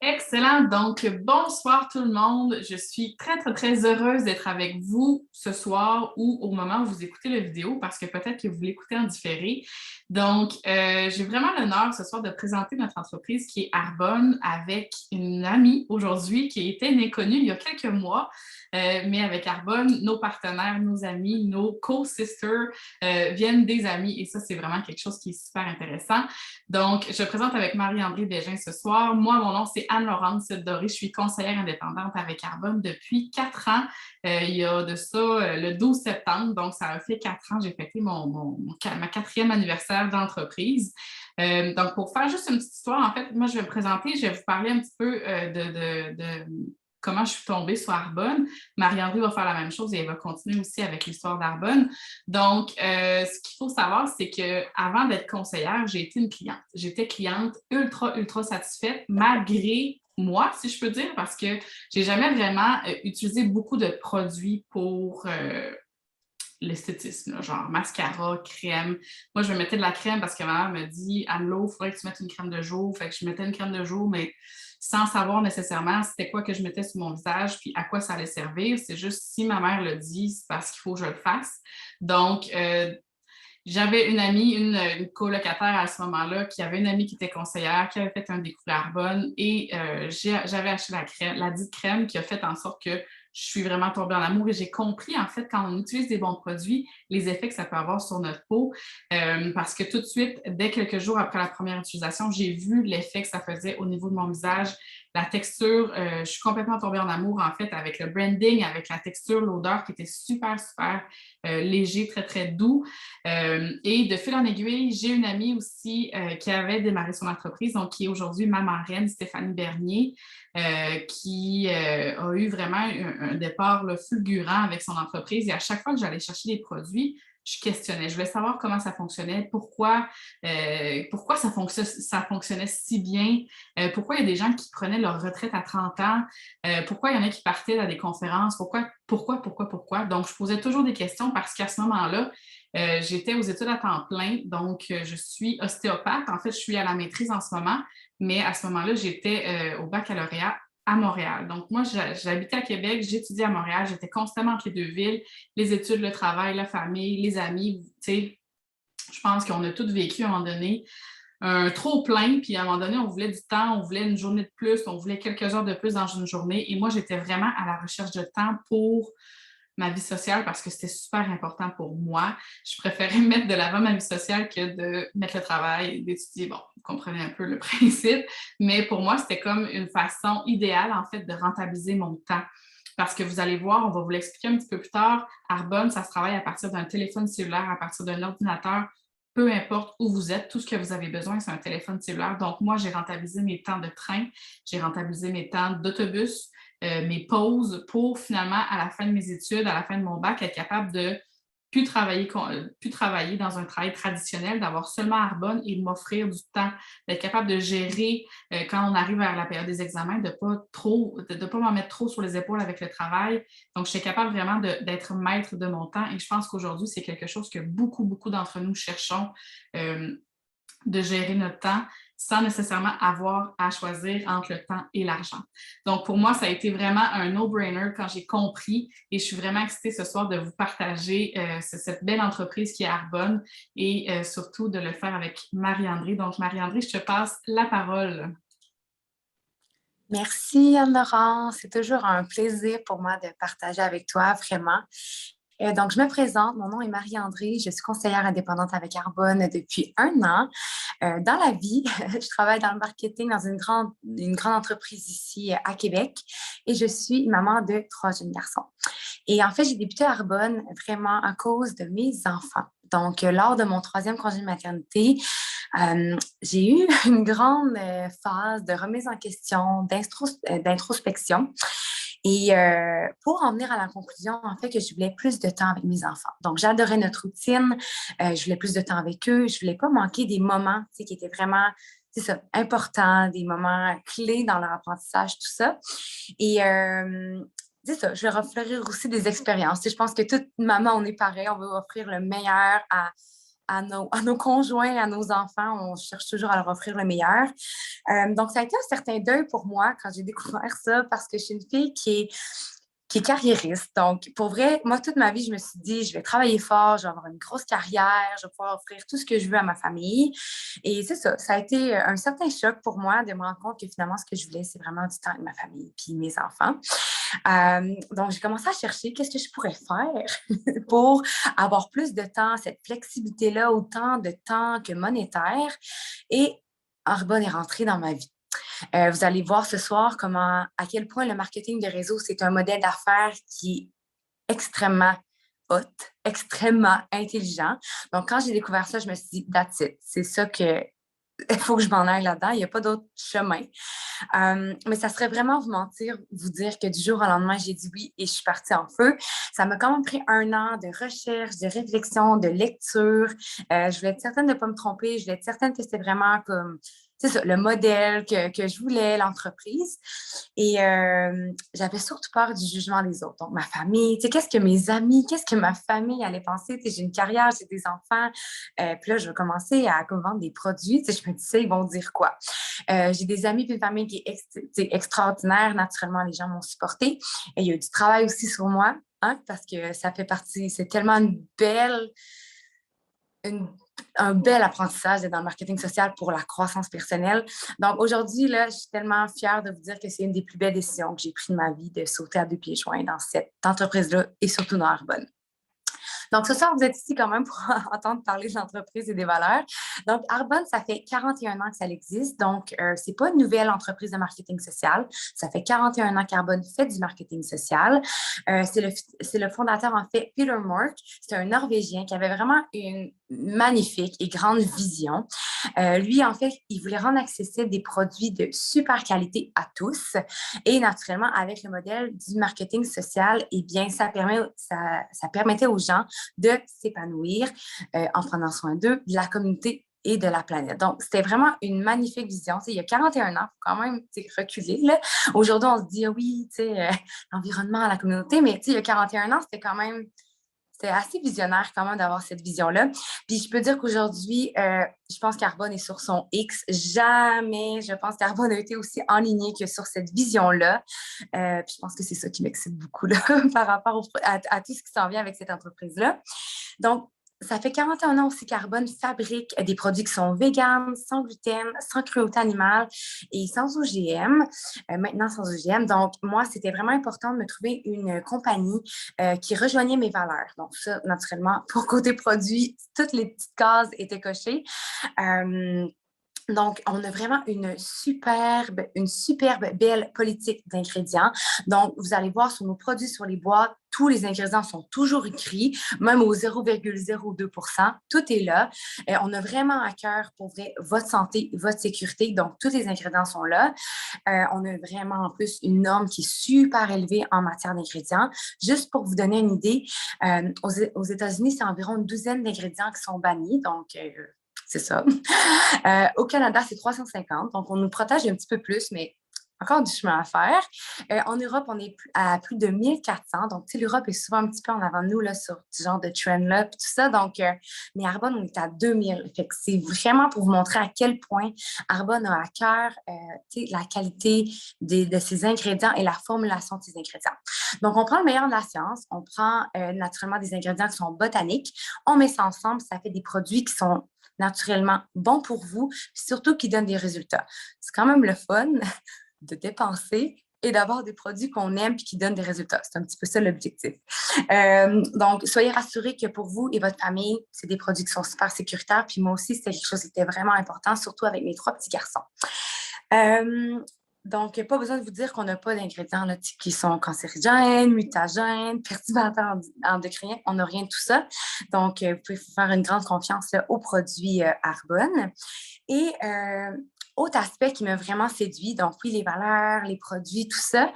Excellent. Donc, bonsoir tout le monde. Je suis très, très, très heureuse d'être avec vous ce soir ou au moment où vous écoutez la vidéo parce que peut-être que vous l'écoutez en différé. Donc, j'ai vraiment l'honneur ce soir de présenter notre entreprise qui est Arbonne avec une amie aujourd'hui qui était méconnue il y a quelques mois. Mais avec Arbonne, nos partenaires, nos amis, nos co-sisters viennent des amis et ça, c'est vraiment quelque chose qui est super intéressant. Donc, je présente avec Marie-André Bégin ce soir. Moi, mon nom, c'est Anne-Laurence Doré. Je suis conseillère indépendante avec Arbonne depuis 4 ans. Il y a de ça le 12 septembre, donc ça a fait 4 ans. J'ai fêté ma 4e anniversaire d'entreprise. Donc, pour faire juste une petite histoire, en fait, moi, je vais me présenter, je vais vous parler un petit peu de comment je suis tombée sur Arbonne. Marie-André va faire la même chose et elle va continuer aussi avec l'histoire d'Arbonne. Donc, ce qu'il faut savoir, c'est qu'avant d'être conseillère, j'ai été une cliente. J'étais cliente ultra, ultra satisfaite, malgré moi, si je peux dire, parce que j'ai jamais vraiment utilisé beaucoup de produits pour l'esthétisme, genre mascara, crème. Moi, je me mettais de la crème parce que ma mère me dit Anne-Lo, il faudrait que tu mettes une crème de jour. Fait que je mettais une crème de jour, mais sans savoir nécessairement c'était quoi que je mettais sur mon visage puis à quoi ça allait servir. C'est juste si ma mère le dit, c'est parce qu'il faut que je le fasse. Donc, j'avais une amie, une colocataire à ce moment-là, qui avait une amie qui était conseillère, qui avait fait un découvert Arbonne et j'avais acheté la dite crème qui a fait en sorte que je suis vraiment tombée en amour et j'ai compris, en fait, quand on utilise des bons produits, les effets que ça peut avoir sur notre peau. Parce que tout de suite, dès quelques jours après la première utilisation, j'ai vu l'effet que ça faisait au niveau de mon visage, la texture. Je suis complètement tombée en amour, en fait, avec le branding, avec la texture, l'odeur qui était super, super léger, très, très doux. Et de fil en aiguille, j'ai une amie aussi qui avait démarré son entreprise, donc qui est aujourd'hui ma marraine, Stéphanie Bernier, qui a eu vraiment un départ là, fulgurant avec son entreprise. Et à chaque fois que j'allais chercher des produits, je questionnais. Je voulais savoir comment ça fonctionnait, pourquoi ça fonctionnait si bien, pourquoi il y a des gens qui prenaient leur retraite à 30 ans, pourquoi il y en a qui partaient à des conférences, pourquoi. Donc, je posais toujours des questions parce qu'à ce moment-là, j'étais aux études à temps plein, donc je suis ostéopathe. En fait, je suis à la maîtrise en ce moment, mais à ce moment-là, j'étais au baccalauréat à Montréal. Donc, moi, j'habitais à Québec, j'étudiais à Montréal, j'étais constamment entre les deux villes, les études, le travail, la famille, les amis. Tu sais, je pense qu'on a tous vécu à un moment donné un trop plein, puis à un moment donné, on voulait du temps, on voulait une journée de plus, on voulait quelques heures de plus dans une journée. Et moi, j'étais vraiment à la recherche de temps pour ma vie sociale parce que c'était super important pour moi. Je préférais mettre de l'avant ma vie sociale que de mettre le travail, d'étudier. Bon, vous comprenez un peu le principe, mais pour moi, c'était comme une façon idéale, en fait, de rentabiliser mon temps. Parce que vous allez voir, on va vous l'expliquer un petit peu plus tard, Arbonne, ça se travaille à partir d'un téléphone cellulaire, à partir d'un ordinateur, peu importe où vous êtes, tout ce que vous avez besoin, c'est un téléphone cellulaire. Donc, moi, j'ai rentabilisé mes temps de train, j'ai rentabilisé mes temps d'autobus, mes pauses pour finalement, à la fin de mes études, à la fin de mon bac, être capable de plus travailler dans un travail traditionnel, d'avoir seulement Arbonne et de m'offrir du temps, d'être capable de gérer quand on arrive vers la période des examens, de ne pas m'en mettre trop sur les épaules avec le travail. Donc, je suis capable vraiment d'être maître de mon temps et je pense qu'aujourd'hui, c'est quelque chose que beaucoup, beaucoup d'entre nous cherchons. Euh, de gérer notre temps sans nécessairement avoir à choisir entre le temps et l'argent. Donc, pour moi, ça a été vraiment un no-brainer quand j'ai compris et je suis vraiment excitée ce soir de vous partager cette belle entreprise qui est Arbonne et surtout de le faire avec Marie-André. Donc, Marie-André, je te passe la parole. Merci Anne-Laurence, c'est toujours un plaisir pour moi de partager avec toi, vraiment. Donc, je me présente, mon nom est Marie-André, je suis conseillère indépendante avec Arbonne depuis 1 an. Dans la vie, je travaille dans le marketing dans une grande entreprise ici à Québec et je suis maman de 3 jeunes garçons. Et en fait, j'ai débuté à Arbonne vraiment à cause de mes enfants. Donc, lors de mon 3e congé de maternité, j'ai eu une grande phase de remise en question, d'introspection. Et pour en venir à la conclusion, en fait, que je voulais plus de temps avec mes enfants. Donc, j'adorais notre routine, je voulais plus de temps avec eux, je voulais pas manquer des moments, tu sais, qui étaient vraiment, c'est ça, importants, des moments clés dans leur apprentissage, tout ça. Et c'est ça, je vais offrir aussi des expériences. Tu sais, je pense que toute maman, on est pareil, on veut offrir le meilleur à nos conjoints, à nos enfants, on cherche toujours à leur offrir le meilleur. Donc, ça a été un certain deuil pour moi quand j'ai découvert ça parce que je suis une fille qui est carriériste. Donc, pour vrai, moi, toute ma vie, je me suis dit, je vais travailler fort, je vais avoir une grosse carrière, je vais pouvoir offrir tout ce que je veux à ma famille. Et c'est ça, ça a été un certain choc pour moi de me rendre compte que finalement, ce que je voulais, c'est vraiment du temps avec ma famille puis mes enfants. Donc, j'ai commencé à chercher qu'est-ce que je pourrais faire pour avoir plus de temps, cette flexibilité-là, autant de temps que monétaire. Et Arbonne est rentrée dans ma vie. Vous allez voir ce soir à quel point le marketing de réseau, c'est un modèle d'affaires qui est extrêmement hot, extrêmement intelligent. Donc, quand j'ai découvert ça, je me suis dit, that's it. C'est ça que il faut que je m'en aille là-dedans. Il n'y a pas d'autre chemin. Mais ça serait vraiment vous mentir, vous dire que du jour au lendemain, j'ai dit oui et je suis partie en feu. Ça m'a quand même pris 1 an de recherche, de réflexion, de lecture. Je voulais être certaine de ne pas me tromper. Je voulais être certaine que c'était vraiment comme, c'est ça, le modèle que je voulais, l'entreprise. Et j'avais surtout peur du jugement des autres. Donc, ma famille, tu sais, qu'est-ce que mes amis, qu'est-ce que ma famille allait penser? Tu sais, j'ai une carrière, j'ai des enfants. Puis là, je vais commencer à vendre des produits. Tu sais, je me disais, ils vont dire quoi? J'ai des amis et une famille qui est extraordinaire. Naturellement, les gens m'ont supporté. Et il y a eu du travail aussi sur moi, hein, parce que ça fait partie, c'est tellement une- un bel apprentissage dans le marketing social pour la croissance personnelle. Donc aujourd'hui, là, je suis tellement fière de vous dire que c'est une des plus belles décisions que j'ai prises de ma vie de sauter à 2 pieds joints dans cette entreprise-là et surtout dans Arbonne. Donc, ce soir, vous êtes ici quand même pour entendre parler de l'entreprise et des valeurs. Donc, Arbonne, ça fait 41 ans que ça existe. Donc, c'est pas une nouvelle entreprise de marketing social. Ça fait 41 ans qu'Arbonne fait du marketing social. C'est le fondateur, en fait, Peter Mork. C'est un Norvégien qui avait vraiment une magnifique et grande vision. Lui, en fait, il voulait rendre accessible des produits de super qualité à tous. Et naturellement, avec le modèle du marketing social, eh bien, ça permettait aux gens de s'épanouir en prenant soin d'eux, de la communauté et de la planète. Donc, c'était vraiment une magnifique vision. Il y a 41 ans, il faut quand même reculer. Là. Aujourd'hui, on se dit, ah oui, l'environnement, la communauté, mais il y a 41 ans, c'était assez visionnaire quand même d'avoir cette vision-là. Puis je peux dire qu'aujourd'hui, je pense qu'Arbonne est sur son X. Jamais, je pense qu'Arbonne a été aussi enligné que sur cette vision-là. Puis je pense que c'est ça qui m'excite beaucoup là, par rapport à tout ce qui s'en vient avec cette entreprise-là. Donc, ça fait 41 ans aussi qu'Arbonne fabrique des produits qui sont véganes, sans gluten, sans cruauté animale et sans OGM. Maintenant, sans OGM. Donc, moi, c'était vraiment important de me trouver une compagnie qui rejoignait mes valeurs. Donc, ça, naturellement, pour côté produit, toutes les petites cases étaient cochées. Donc, on a vraiment une superbe belle politique d'ingrédients. Donc, vous allez voir sur nos produits, sur les boîtes, tous les ingrédients sont toujours écrits, même au 0,02%. Tout est là. On a vraiment à cœur, pour vrai, votre santé, votre sécurité. Donc, tous les ingrédients sont là. On a vraiment, en plus, une norme qui est super élevée en matière d'ingrédients. Juste pour vous donner une idée, aux États-Unis, c'est environ une douzaine d'ingrédients qui sont bannis. Donc, c'est ça. Au Canada, c'est 350. Donc, on nous protège un petit peu plus, mais encore du chemin à faire. En Europe, on est à plus de 1400. Donc, tu sais, l'Europe est souvent un petit peu en avant de nous là, sur ce genre de trend-là et tout ça. Donc, mais Arbonne, on est à 2000. Fait que c'est vraiment pour vous montrer à quel point Arbonne a à cœur la qualité de ses ingrédients et la formulation de ses ingrédients. Donc, on prend le meilleur de la science. On prend naturellement des ingrédients qui sont botaniques. On met ça ensemble. Ça fait des produits qui sont naturellement bons pour vous, puis surtout qui donnent des résultats. C'est quand même le fun de dépenser et d'avoir des produits qu'on aime et qui donnent des résultats. C'est un petit peu ça l'objectif. Donc, soyez rassurés que pour vous et votre famille, c'est des produits qui sont super sécuritaires. Puis moi aussi, c'était quelque chose qui était vraiment important, surtout avec mes 3 petits garçons. Donc, pas besoin de vous dire qu'on n'a pas d'ingrédients là, qui sont cancérigènes, mutagènes, perturbateurs endocriniens. On n'a rien de tout ça. Donc, vous pouvez faire une grande confiance là, aux produits Arbonne. Et autre aspect qui m'a vraiment séduit, donc oui, les valeurs, les produits, tout ça.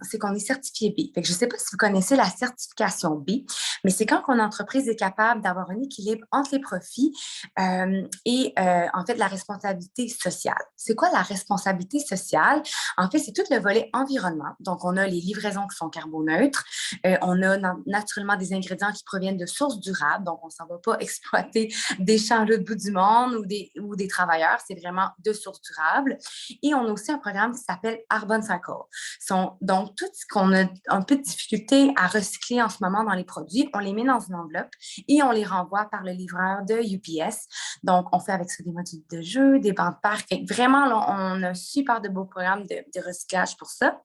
c'est qu'on est certifié B. Fait que je ne sais pas si vous connaissez la certification B, mais c'est quand une entreprise est capable d'avoir un équilibre entre les profits en fait, la responsabilité sociale. C'est quoi la responsabilité sociale? En fait, c'est tout le volet environnement. Donc, on a les livraisons qui sont carboneutres. On a naturellement des ingrédients qui proviennent de sources durables. Donc, on ne s'en va pas exploiter des champs à l'autre bout du monde ou des travailleurs. C'est vraiment de sources durables. Et on a aussi un programme qui s'appelle Arbon Cycle. Donc, tout ce qu'on a un peu de difficulté à recycler en ce moment dans les produits, on les met dans une enveloppe et on les renvoie par le livreur de UPS. Donc, on fait avec ça des modules de jeu, des bancs de parc. Vraiment, là, on a un super de beaux programmes de recyclage pour ça.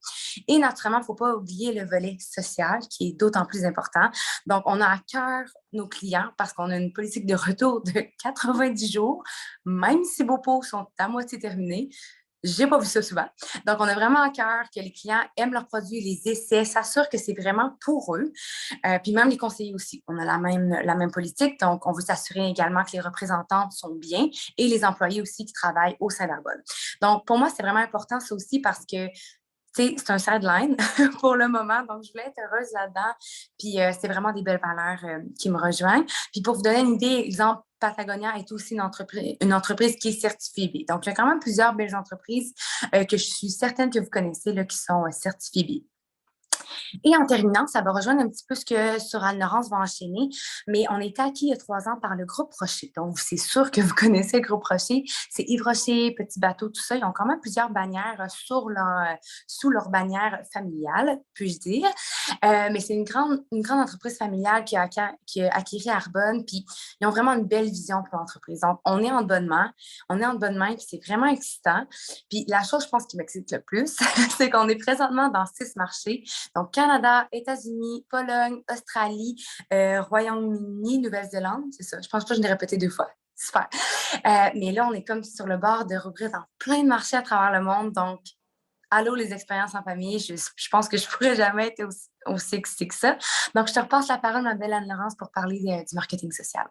Et naturellement, il ne faut pas oublier le volet social qui est d'autant plus important. Donc, on a à cœur nos clients parce qu'on a une politique de retour de 90 jours, même si vos pots sont à moitié terminés. J'ai pas vu ça souvent. Donc, on a vraiment à cœur que les clients aiment leurs produits, les essaient, s'assurent que c'est vraiment pour eux. Puis même les conseillers aussi, on a la même politique. Donc, on veut s'assurer également que les représentantes sont bien et les employés aussi qui travaillent au sein d'Arbonne. Donc, pour moi, c'est vraiment important ça aussi parce que c'est un sideline pour le moment, donc je voulais être heureuse là-dedans. Puis c'est vraiment des belles valeurs qui me rejoignent. Puis pour vous donner une idée, exemple, Patagonia est aussi une entreprise qui est certifiée B. Donc, il y a quand même plusieurs belles entreprises que je suis certaine que vous connaissez là, qui sont certifiées B. Et en terminant, ça va rejoindre un petit peu ce que sur Anne-Laurence va enchaîner, mais on a été acquis il y a 3 ans par le groupe Rocher. Donc, c'est sûr que vous connaissez le groupe Rocher. C'est Yves Rocher, Petit Bateau, tout ça. Ils ont quand même plusieurs bannières sous leur bannière familiale, puis-je dire. Mais c'est une grande entreprise familiale qui a acquis Arbonne, puis ils ont vraiment une belle vision pour l'entreprise. Donc, on est en bonne main, puis c'est vraiment excitant. Puis la chose, je pense, qui m'excite le plus, c'est qu'on est présentement dans 6 marchés. Donc, Canada, États-Unis, Pologne, Australie, Royaume-Uni, Nouvelle-Zélande, c'est ça. Je pense pas que je l'ai répété 2 fois. Super. Mais là, on est comme sur le bord de rouvrir dans plein de marchés à travers le monde. Donc, allô, les expériences en famille. Je pense que je pourrais jamais être aussi excitée que ça. Donc, je te repasse la parole, ma belle Anne-Laurence, pour parler du marketing social.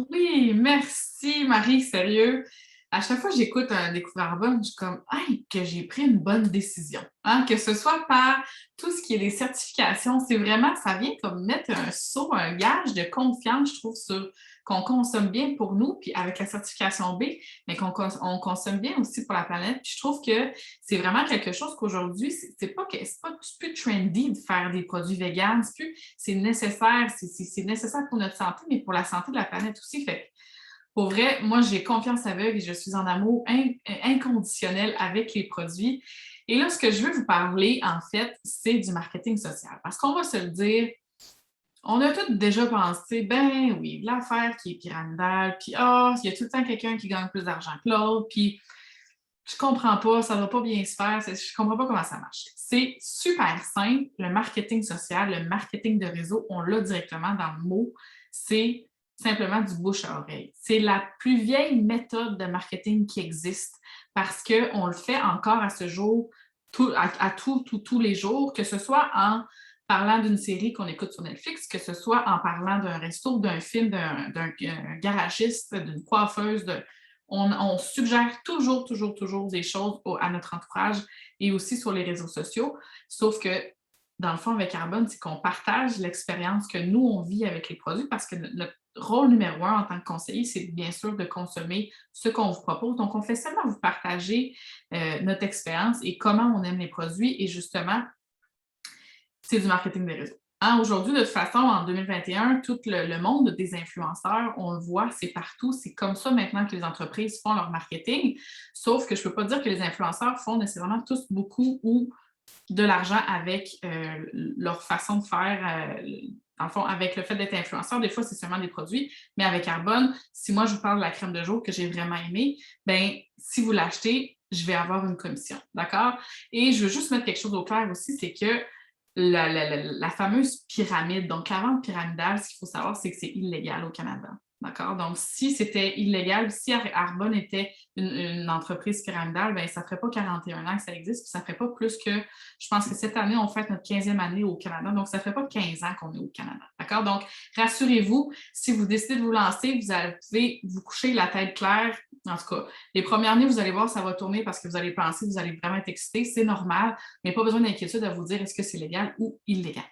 Oui, merci Marie, sérieux. À chaque fois que j'écoute un Découvert Arbonne, je suis comme, hey, que j'ai pris une bonne décision. Hein? Que ce soit par tout ce qui est des certifications, c'est vraiment, ça vient comme mettre un saut, un gage de confiance, je trouve, sur qu'on consomme bien pour nous, puis avec la certification B, mais on consomme bien aussi pour la planète. Puis je trouve que c'est vraiment quelque chose qu'aujourd'hui, c'est pas plus trendy de faire des produits véganes, c'est nécessaire, c'est nécessaire pour notre santé, mais pour la santé de la planète aussi. Fait pour vrai, moi, j'ai confiance aveugle et je suis en amour inconditionnel avec les produits. Et là, ce que je veux vous parler, en fait, c'est du marketing social. Parce qu'on va se le dire, on a tous déjà pensé, ben oui, de l'affaire qui est pyramidale, puis il y a tout le temps quelqu'un qui gagne plus d'argent que l'autre, puis je comprends pas, ça ne va pas bien se faire, je comprends pas comment ça marche. C'est super simple, le marketing social, le marketing de réseau, on l'a directement dans le mot, c'est simplement du bouche à oreille. C'est la plus vieille méthode de marketing qui existe parce qu'on le fait encore à ce jour, tous les jours, que ce soit en parlant d'une série qu'on écoute sur Netflix, que ce soit en parlant d'un resto, d'un film, d'un garagiste, d'une coiffeuse, on suggère toujours des choses à notre entourage et aussi sur les réseaux sociaux. Sauf que, dans le fond, avec Arbonne, c'est qu'on partage l'expérience que nous, on vit avec les produits parce que notre rôle numéro 1 en tant que conseiller, c'est bien sûr de consommer ce qu'on vous propose. Donc, on fait seulement vous partager notre expérience et comment on aime les produits. Et justement, c'est du marketing des réseaux. Hein, aujourd'hui, de toute façon, en 2021, tout le monde des influenceurs, on le voit, c'est partout. C'est comme ça maintenant que les entreprises font leur marketing. Sauf que je ne peux pas dire que les influenceurs font nécessairement tous beaucoup ou de l'argent avec leur façon de faire. Dans le fond, avec le fait d'être influenceur, des fois, c'est seulement des produits. Mais avec Arbonne, si moi, je vous parle de la crème de jour que j'ai vraiment aimée, bien, si vous l'achetez, je vais avoir une commission. D'accord? Et je veux juste mettre quelque chose au clair aussi, c'est que la fameuse pyramide, donc la vente pyramidale, ce qu'il faut savoir, c'est que c'est illégal au Canada. D'accord? Donc, si c'était illégal, si Arbonne était une entreprise pyramidale, bien, ça ne ferait pas 41 ans que ça existe, puis ça ne ferait pas plus que, je pense que cette année, on fête notre 15e année au Canada, donc ça ne ferait pas 15 ans qu'on est au Canada. D'accord? Donc, rassurez-vous, si vous décidez de vous lancer, vous pouvez vous coucher la tête claire, En tout cas, les premières années, vous allez voir, ça va tourner parce que vous allez penser, vous allez vraiment être excité, c'est normal, mais pas besoin d'inquiétude à vous dire est-ce que c'est légal ou illégal.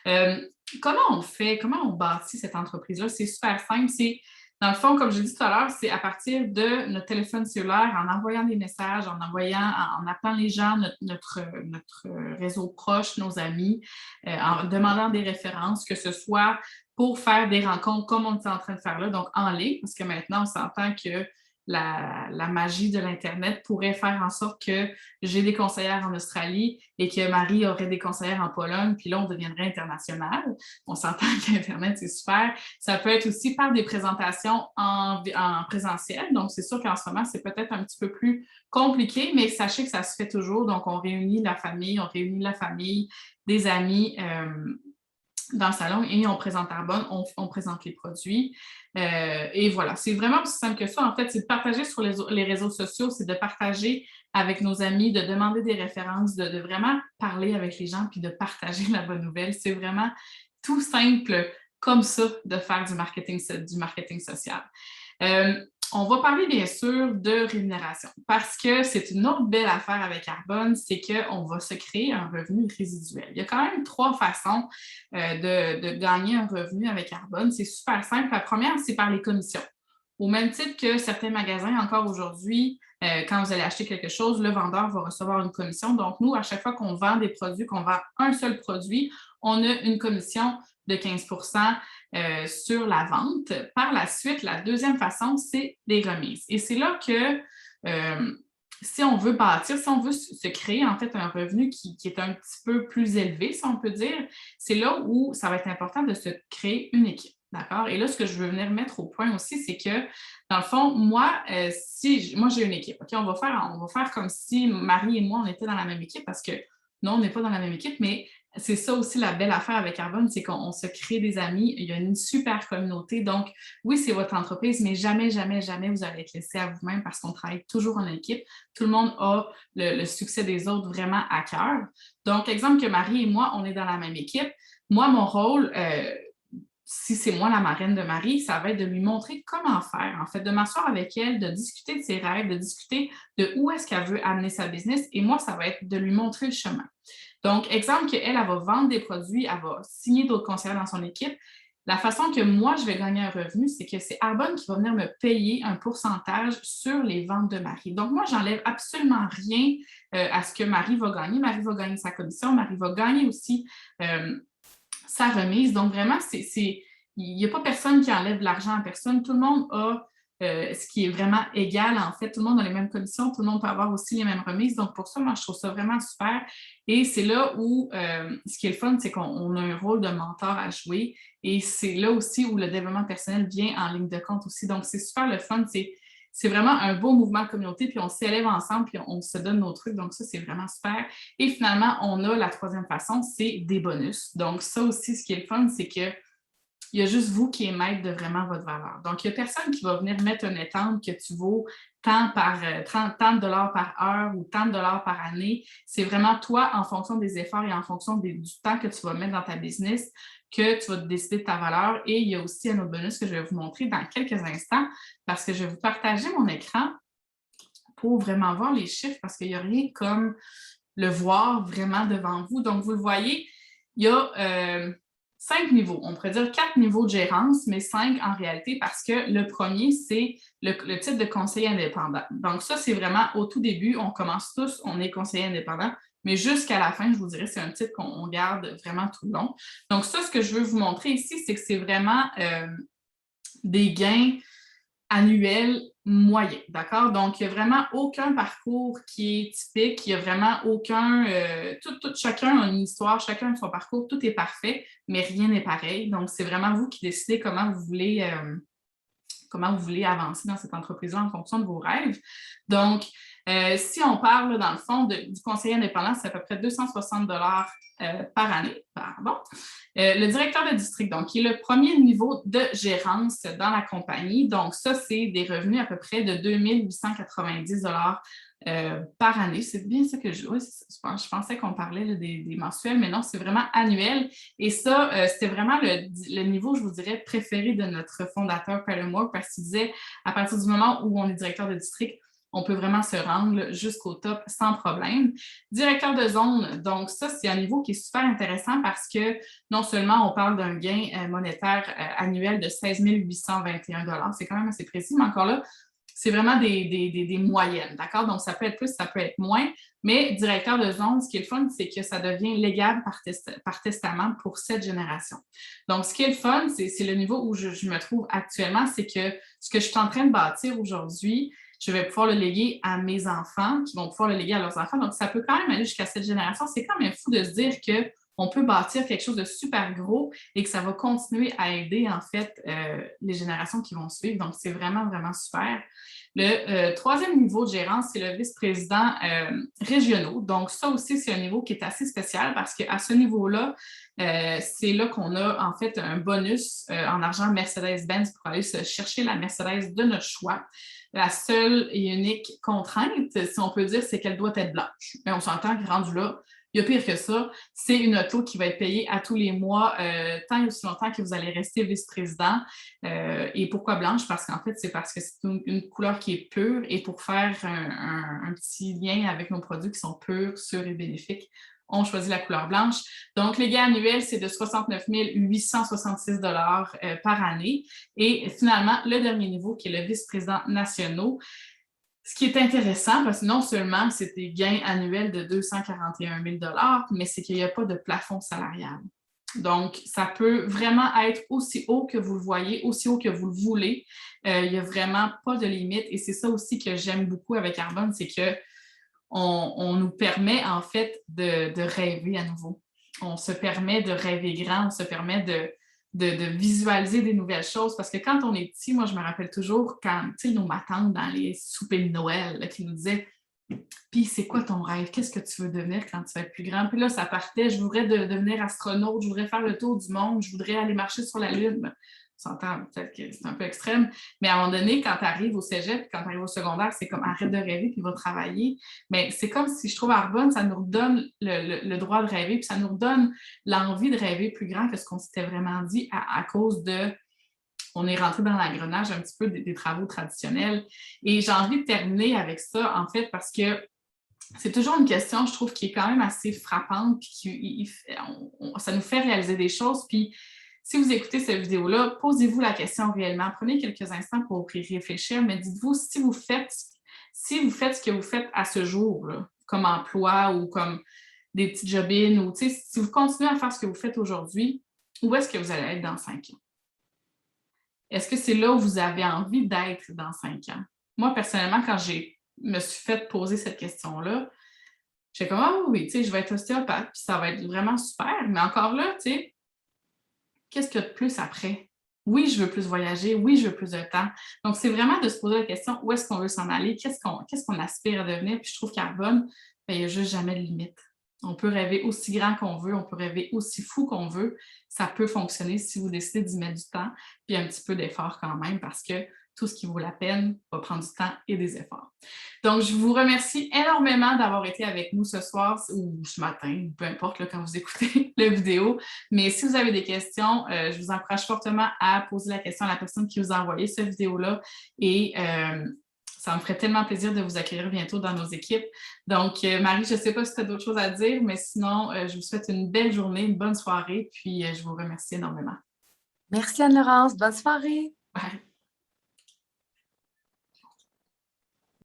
Euh, Comment on fait, comment on bâtit cette entreprise-là? C'est super simple. C'est, dans le fond, comme je l'ai dit tout à l'heure, c'est à partir de notre téléphone cellulaire, en envoyant des messages, en appelant les gens, notre réseau proche, nos amis, en demandant des références, que ce soit pour faire des rencontres comme on est en train de faire là, donc en ligne, parce que maintenant, on s'entend que la magie de l'Internet pourrait faire en sorte que j'ai des conseillères en Australie et que Marie aurait des conseillères en Pologne, puis là, on deviendrait international. On s'entend qu'Internet, c'est super. Ça peut être aussi par des présentations en présentiel. Donc, c'est sûr qu'en ce moment, c'est peut-être un petit peu plus compliqué, mais sachez que ça se fait toujours. Donc, on réunit la famille, des amis. Dans le salon et on présente Arbonne, on présente les produits. Et voilà, c'est vraiment aussi simple que ça. En fait, c'est de partager sur les réseaux sociaux, c'est de partager avec nos amis, de demander des références, de vraiment parler avec les gens puis de partager la bonne nouvelle. C'est vraiment tout simple comme ça de faire du marketing social. On va parler bien sûr de rémunération parce que c'est une autre belle affaire avec Arbonne, c'est qu'on va se créer un revenu résiduel. Il y a quand même 3 façons de gagner un revenu avec Arbonne. C'est super simple. La première, c'est par les commissions. Au même titre que certains magasins, encore aujourd'hui, quand vous allez acheter quelque chose, le vendeur va recevoir une commission. Donc, nous, à chaque fois qu'on vend des produits, qu'on vend un seul produit, on a une commission de 15 sur la vente. Par la suite, la deuxième façon, c'est des remises. Et c'est là que si on veut bâtir, si on veut se créer en fait un revenu qui est un petit peu plus élevé, si on peut dire, c'est là où ça va être important de se créer une équipe. D'accord? Et là, ce que je veux venir mettre au point aussi, c'est que, dans le fond, moi, moi j'ai une équipe, OK? On va faire comme si Marie et moi, on était dans la même équipe parce que non, on n'est pas dans la même équipe, mais c'est ça aussi la belle affaire avec Arbonne, c'est qu'on se crée des amis, il y a une super communauté. Donc, oui, c'est votre entreprise, mais jamais, jamais, jamais vous allez être laissé à vous-même parce qu'on travaille toujours en équipe. Tout le monde a le succès des autres vraiment à cœur. Donc, exemple que Marie et moi, on est dans la même équipe. Moi, mon rôle, si c'est moi la marraine de Marie, ça va être de lui montrer comment faire, en fait, de m'asseoir avec elle, de discuter de ses rêves, de discuter de où est-ce qu'elle veut amener sa business. Et moi, ça va être de lui montrer le chemin. Donc, exemple qu'elle, elle va vendre des produits, elle va signer d'autres conseillers dans son équipe. La façon que moi, je vais gagner un revenu, c'est que c'est Arbonne qui va venir me payer un pourcentage sur les ventes de Marie. Donc, moi, j'enlève absolument rien à ce que Marie va gagner. Marie va gagner sa commission. Marie va gagner aussi sa remise. Donc, vraiment, il n'y a pas personne qui enlève de l'argent à personne. Tout le monde a ce qui est vraiment égal, en fait. Tout le monde a les mêmes commissions, tout le monde peut avoir aussi les mêmes remises. Donc, pour ça, moi, je trouve ça vraiment super. Et c'est là où, ce qui est le fun, c'est qu'on a un rôle de mentor à jouer. Et c'est là aussi où le développement personnel vient en ligne de compte aussi. Donc, c'est super le fun. C'est vraiment un beau mouvement de communauté, puis on s'élève ensemble, puis on se donne nos trucs. Donc, ça, c'est vraiment super. Et finalement, on a la troisième façon, c'est des bonus. Donc, ça aussi, ce qui est le fun, c'est que il y a juste vous qui est maître de vraiment votre valeur. Donc, il n'y a personne qui va venir mettre un étendre que tu vaux tant de dollars par heure ou tant de dollars par année. C'est vraiment toi, en fonction des efforts et en fonction du temps que tu vas mettre dans ta business, que tu vas décider de ta valeur. Et il y a aussi un autre bonus que je vais vous montrer dans quelques instants parce que je vais vous partager mon écran pour vraiment voir les chiffres parce qu'il n'y a rien comme le voir vraiment devant vous. Donc, vous le voyez, il y a 5 niveaux. On pourrait dire 4 niveaux de gérance, mais 5 en réalité parce que le premier, c'est le titre de conseiller indépendant. Donc, ça, c'est vraiment au tout début, on commence tous, on est conseiller indépendant, mais jusqu'à la fin, je vous dirais, c'est un titre qu'on garde vraiment tout le long. Donc, ça, ce que je veux vous montrer ici, c'est que c'est vraiment des gains annuel moyen, d'accord? Donc, il n'y a vraiment aucun parcours qui est typique, il n'y a vraiment aucun... chacun a une histoire, chacun a son parcours, tout est parfait, mais rien n'est pareil. Donc, c'est vraiment vous qui décidez comment vous voulez avancer dans cette entreprise-là en fonction de vos rêves. Donc, Si on parle, dans le fond, du conseiller indépendant, c'est à peu près 260 par année. Pardon. Le directeur de district, donc, qui est le premier niveau de gérance dans la compagnie. Donc, ça, c'est des revenus à peu près de 2 890 par année. C'est bien ça que je pensais qu'on parlait là, des mensuels, mais non, c'est vraiment annuel. Et ça, c'était vraiment le niveau, je vous dirais, préféré de notre fondateur, Peter Moore, parce qu'il disait, à partir du moment où on est directeur de district, on peut vraiment se rendre jusqu'au top sans problème. Directeur de zone, donc ça, c'est un niveau qui est super intéressant parce que non seulement on parle d'un gain monétaire annuel de 16 821 $, c'est quand même assez précis, mais encore là, c'est vraiment des moyennes, d'accord? Donc, ça peut être plus, ça peut être moins, mais directeur de zone, ce qui est le fun, c'est que ça devient légal par testament pour cette génération. Donc, ce qui est le fun, c'est le niveau où je me trouve actuellement, c'est que ce que je suis en train de bâtir aujourd'hui, je vais pouvoir le léguer à mes enfants, qui vont pouvoir le léguer à leurs enfants. Donc, ça peut quand même aller jusqu'à cette génération. C'est quand même fou de se dire qu'on peut bâtir quelque chose de super gros et que ça va continuer à aider, en fait, les générations qui vont suivre. Donc, c'est vraiment, vraiment super. Le troisième niveau de gérance, c'est le vice-président régionaux. Donc, ça aussi, c'est un niveau qui est assez spécial parce qu'à ce niveau-là, c'est là qu'on a en fait un bonus en argent Mercedes-Benz pour aller se chercher la Mercedes de notre choix. La seule et unique contrainte, si on peut dire, c'est qu'elle doit être blanche. Mais on s'entend que rendu là, il y a pire que ça. C'est une auto qui va être payée à tous les mois, tant et aussi longtemps que vous allez rester vice-président. Et pourquoi blanche? Parce qu'en fait, c'est parce que c'est une couleur qui est pure et pour faire un petit lien avec nos produits qui sont purs, sûrs et bénéfiques, on choisit la couleur blanche. Donc, les gains annuels, c'est de 69 866 par année. Et finalement, le dernier niveau, qui est le vice-président national, ce qui est intéressant, parce que non seulement c'est des gains annuels de 241 000 mais c'est qu'il n'y a pas de plafond salarial. Donc, ça peut vraiment être aussi haut que vous le voyez, aussi haut que vous le voulez. Il n'y a vraiment pas de limite. Et c'est ça aussi que j'aime beaucoup avec Arbonne, c'est qu'on nous permet en fait de rêver à nouveau. On se permet de rêver grand, on se permet de visualiser des nouvelles choses. Parce que quand on est petit, moi, je me rappelle toujours quand, tu sais, nos matantes dans les soupers de Noël là, qui nous disaient « Puis, c'est quoi ton rêve? Qu'est-ce que tu veux devenir quand tu vas être plus grand? » Puis là, ça partait « Je voudrais devenir astronaute, je voudrais faire le tour du monde, je voudrais aller marcher sur la Lune. » On s'entend, peut-être que c'est un peu extrême, mais à un moment donné, quand tu arrives au cégep, quand tu arrives au secondaire, c'est comme arrête de rêver puis va travailler. Mais c'est comme si je trouve à Arbonne, ça nous redonne le droit de rêver, puis ça nous redonne l'envie de rêver plus grand que ce qu'on s'était vraiment dit à cause de. On est rentré dans l'engrenage un petit peu des travaux traditionnels. Et j'ai envie de terminer avec ça, en fait, parce que c'est toujours une question, je trouve, qui est quand même assez frappante, puis ça nous fait réaliser des choses. Puis si vous écoutez cette vidéo-là, posez-vous la question réellement. Prenez quelques instants pour y réfléchir, mais dites-vous si vous faites ce que vous faites à ce jour, là, comme emploi ou comme des petites jobines, ou si vous continuez à faire ce que vous faites aujourd'hui, où est-ce que vous allez être dans 5 ans? Est-ce que c'est là où vous avez envie d'être dans 5 ans? Moi, personnellement, quand je me suis fait poser cette question-là, j'étais comme, ah oui, je vais être ostéopathe, puis ça va être vraiment super. Mais encore là, qu'est-ce qu'il y a de plus après? Oui, je veux plus voyager. Oui, je veux plus de temps. Donc, c'est vraiment de se poser la question, où est-ce qu'on veut s'en aller? Qu'est-ce qu'on aspire à devenir? Puis je trouve qu'à Arbonne, il n'y a juste jamais de limite. On peut rêver aussi grand qu'on veut, on peut rêver aussi fou qu'on veut. Ça peut fonctionner si vous décidez d'y mettre du temps, puis un petit peu d'effort quand même, parce que tout ce qui vaut la peine va prendre du temps et des efforts. Donc, je vous remercie énormément d'avoir été avec nous ce soir ou ce matin, peu importe là, quand vous écoutez la vidéo. Mais si vous avez des questions, je vous encourage fortement à poser la question à la personne qui vous a envoyé cette vidéo-là. Et ça me ferait tellement plaisir de vous accueillir bientôt dans nos équipes. Donc, Marie, je ne sais pas si tu as d'autres choses à dire, mais sinon, je vous souhaite une belle journée, une bonne soirée, puis je vous remercie énormément. Merci Anne-Laurence. Bonne soirée. Bye.